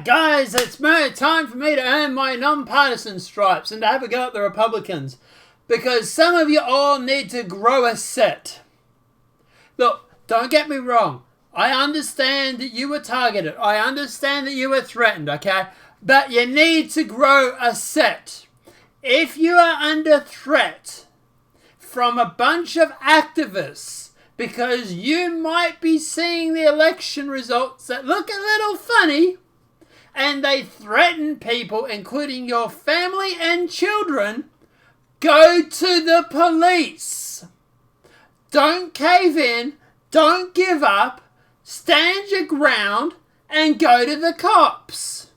Guys, it's time for me to earn my nonpartisan stripes and to have a go at the Republicans. Because some of you all need to grow a set. Look, don't get me wrong. I understand that you were targeted. I understand that you were threatened, okay? But you need to grow a set. If you are under threat from a bunch of activists because you might be seeing the election results that look a little funny and they threaten people, including your family and children, go to the police. Don't cave in. Don't give up. Stand your ground and go to the cops.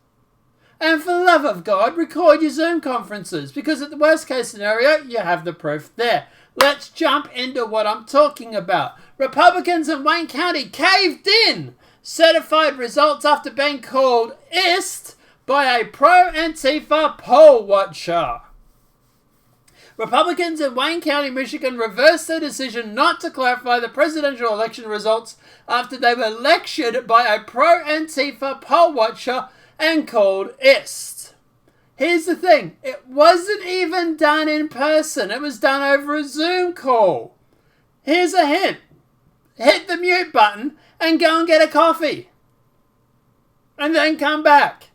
And for the love of God, record your Zoom conferences, because at the worst case scenario, you have the proof there. Let's jump into what I'm talking about. Republicans in Wayne County caved in. Certified results after being called ist by a pro-Antifa poll watcher. Republicans in Wayne County, Michigan reversed their decision not to clarify the presidential election results after they were lectured by a pro-Antifa poll watcher and called ist. Here's the thing. It wasn't even done in person. It was done over a Zoom call. Here's a hint. Hit the mute button and go and get a coffee. And then come back.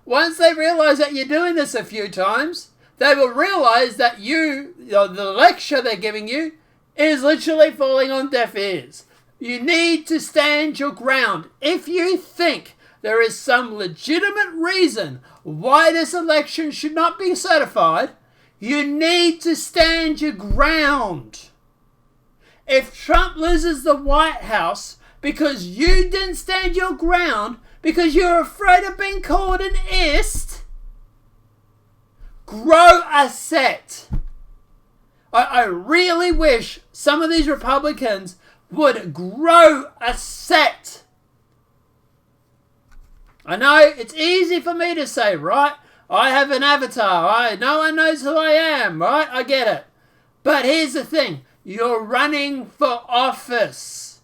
Once they realize that you're doing this a few times, they will realize that the lecture they're giving you is literally falling on deaf ears. You need to stand your ground. If you think there is some legitimate reason why this election should not be certified, you need to stand your ground. If Trump loses the White House because you didn't stand your ground because you're afraid of being called an ist, grow a set. I really wish some of these Republicans would grow a set. I know it's easy for me to say, right? I have an avatar. No one knows who I am, right? I get it. But here's the thing. You're running for office.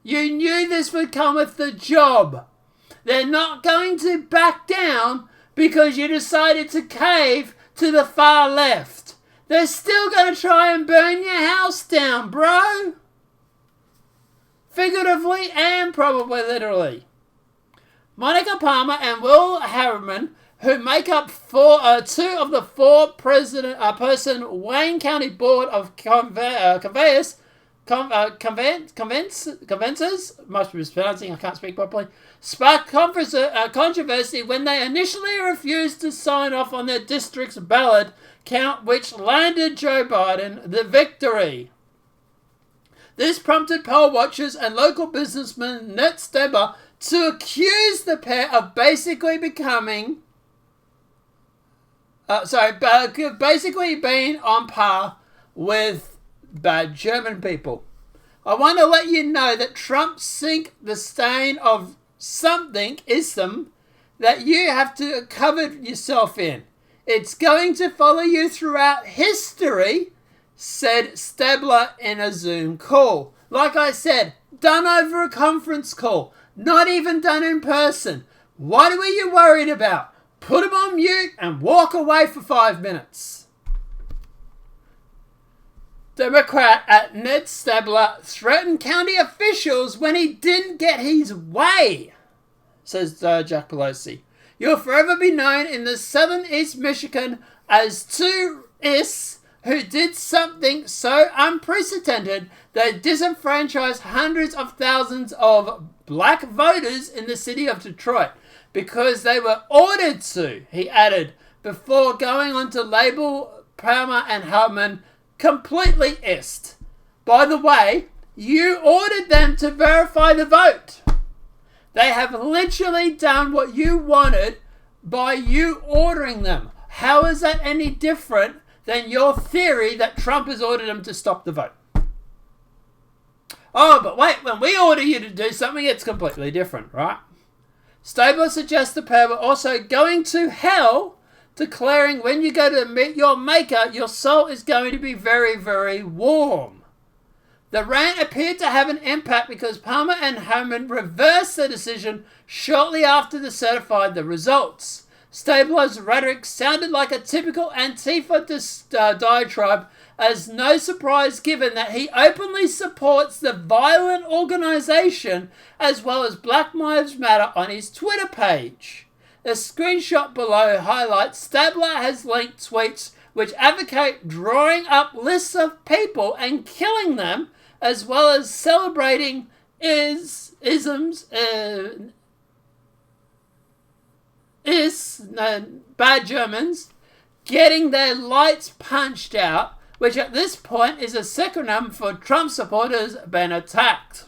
You knew this would come with the job. They're not going to back down because you decided to cave to the far left. They're still going to try and burn your house down, bro. Figuratively and probably literally. Monica Palmer and Will Harriman, who make up two of the four person Wayne County Board of Conveyancers, must be mispronouncing, I can't speak properly, sparked controversy when they initially refused to sign off on their district's ballot count, which landed Joe Biden the victory. This prompted poll watchers and local businessman Ned Steber to accuse the pair of basically being on par with bad German people. I want to let you know that Trump sink the stain of something, ism, that you have to cover yourself in. It's going to follow you throughout history, said Stabler in a Zoom call. Like I said, done over a conference call, not even done in person. What were you worried about? Put him on mute and walk away for 5 minutes. Democrat at Ned Stabler threatened county officials when he didn't get his way, says Jack Pelosi. You'll forever be known in the southern East Michigan as two ists who did something so unprecedented they disenfranchised hundreds of thousands of black voters in the city of Detroit because they were ordered to, he added, before going on to label Palmer and Harman completely ist. By the way, you ordered them to verify the vote. They have literally done what you wanted by you ordering them. How is that any different than your theory that Trump has ordered them to stop the vote? Oh, but wait, when we order you to do something, it's completely different, right? Stabler suggests the pair were also going to hell, declaring when you go to meet your maker, your soul is going to be very, very warm. The rant appeared to have an impact because Palmer and Homan reversed the decision shortly after they certified the results. Stabler's rhetoric sounded like a typical Antifa diatribe, as no surprise given that he openly supports the violent organization as well as Black Lives Matter on his Twitter page. The screenshot below highlights Stabler has linked tweets which advocate drawing up lists of people and killing them, as well as celebrating bad Germans getting their lights punched out, which at this point is a synonym for Trump supporters been attacked.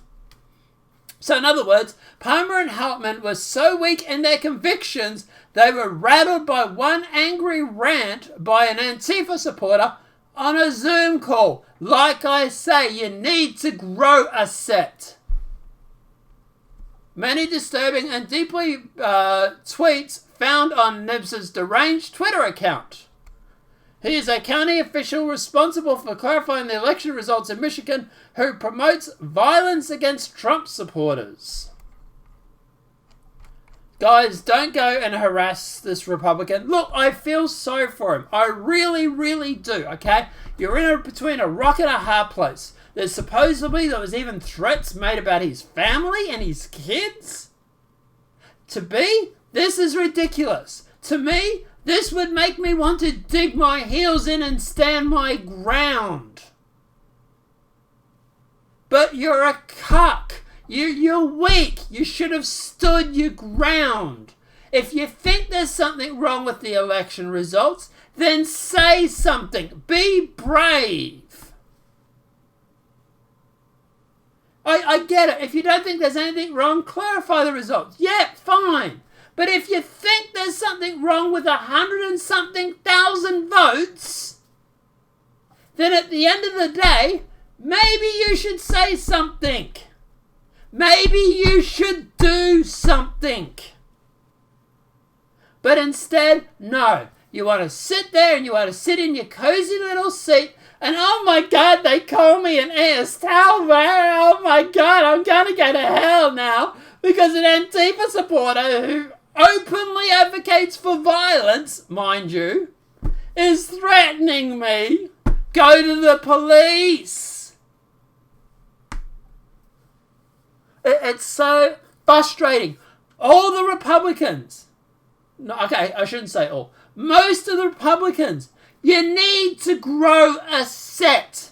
So in other words, Palmer and Hartman were so weak in their convictions, they were rattled by one angry rant by an Antifa supporter on a Zoom call. Like I say, you need to grow a set. Many disturbing and deeply tweets found on Nibs's deranged Twitter account. He is a county official responsible for clarifying the election results in Michigan who promotes violence against Trump supporters. Guys, don't go and harass this Republican. Look, I feel sorry for him. I really, really do, okay? You're between a rock and a hard place. There was even threats made about his family and his kids. To me, this is ridiculous. To me, this would make me want to dig my heels in and stand my ground. But you're a cuck. You're weak. You should have stood your ground. If you think there's something wrong with the election results, then say something. Be brave. I get it. If you don't think there's anything wrong, clarify the results. Yeah, fine. But if you think there's something wrong with 100 and something thousand votes, then at the end of the day, maybe you should say something. Maybe you should do something. But instead, no. You want to sit there and you want to sit in your cozy little seat and oh my God, they call me an ass-towel man. Oh my God, I'm going to go to hell now because an Antifa supporter who openly advocates for violence, mind you, is threatening me. Go to the police. It's so frustrating. All the Republicans, okay, I shouldn't say all, most of the Republicans, you need to grow a set.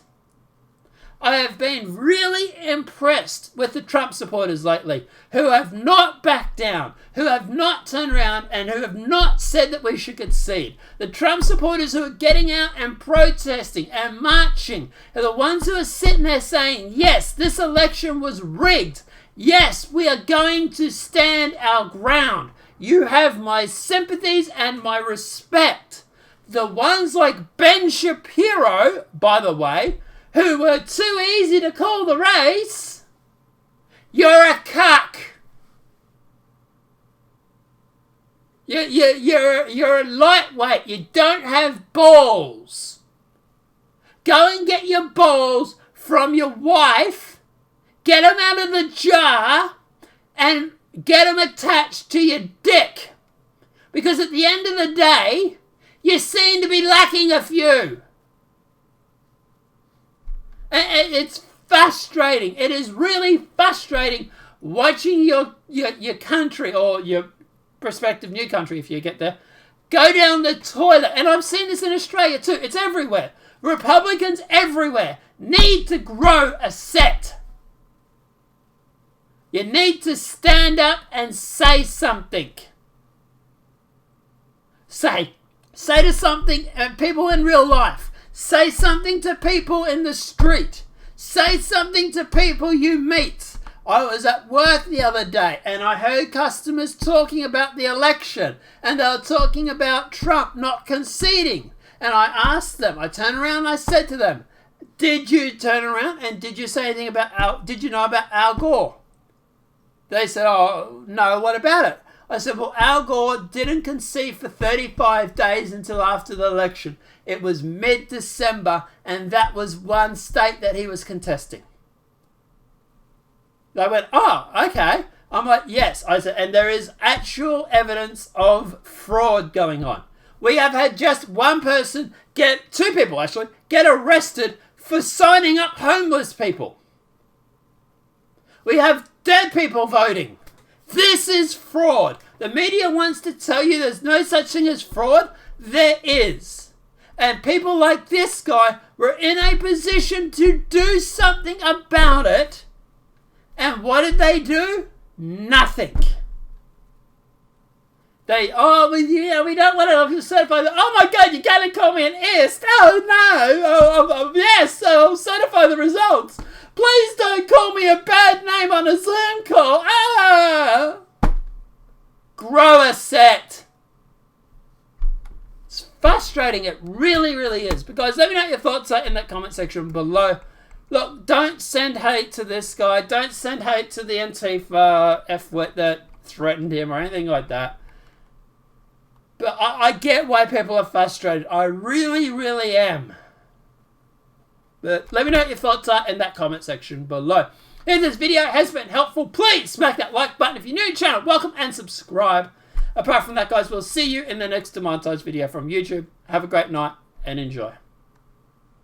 I have been really impressed with the Trump supporters lately who have not backed down, who have not turned around and who have not said that we should concede. The Trump supporters who are getting out and protesting and marching are the ones who are sitting there saying, yes, this election was rigged. Yes, we are going to stand our ground. You have my sympathies and my respect. The ones like Ben Shapiro, by the way, who were too easy to call the race, you're a cuck. You're a lightweight. You don't have balls. Go and get your balls from your wife, get them out of the jar, and get them attached to your dick. Because at the end of the day, you seem to be lacking a few. It's frustrating. It is really frustrating watching your country or your prospective new country, if you get there, go down the toilet. And I've seen this in Australia too. It's everywhere. Republicans everywhere need to grow a set. You need to stand up and say something. Say to something, people in real life. Say something to people in the street. Say something to people you meet. I was at work the other day and I heard customers talking about the election and they were talking about Trump not conceding. And I asked them, I turned around and I said to them, did you turn around and did you say anything about did you know about Al Gore? They said, oh, no, what about it? I said, well, Al Gore didn't concede for 35 days until after the election. It was mid-December, and that was one state that he was contesting. They went, oh, okay. I'm like, yes. I said, and there is actual evidence of fraud going on. We have had just one person two people actually, get arrested for signing up homeless people. We have dead people voting. This is fraud. The media wants to tell you there's no such thing as fraud. There is. And people like this guy were in a position to do something about it. And what did they do? Nothing. We don't want to certify that. Oh my God, you're going to call me an ist. Oh no. Yes, I'll certify the results. Please don't call me a bad name on a Zoom call. Ah! Grow a set. It's frustrating. It really, really is. Because let me know what your thoughts are in that comment section below. Look, don't send hate to this guy. Don't send hate to the Antifa F-wit that threatened him or anything like that. But I get why people are frustrated. I really, really am. But let me know what your thoughts are in that comment section below. If this video has been helpful, please smack that like button. If you're new to the channel, welcome and subscribe. Apart from that, guys, we'll see you in the next demonetized video from YouTube. Have a great night and enjoy.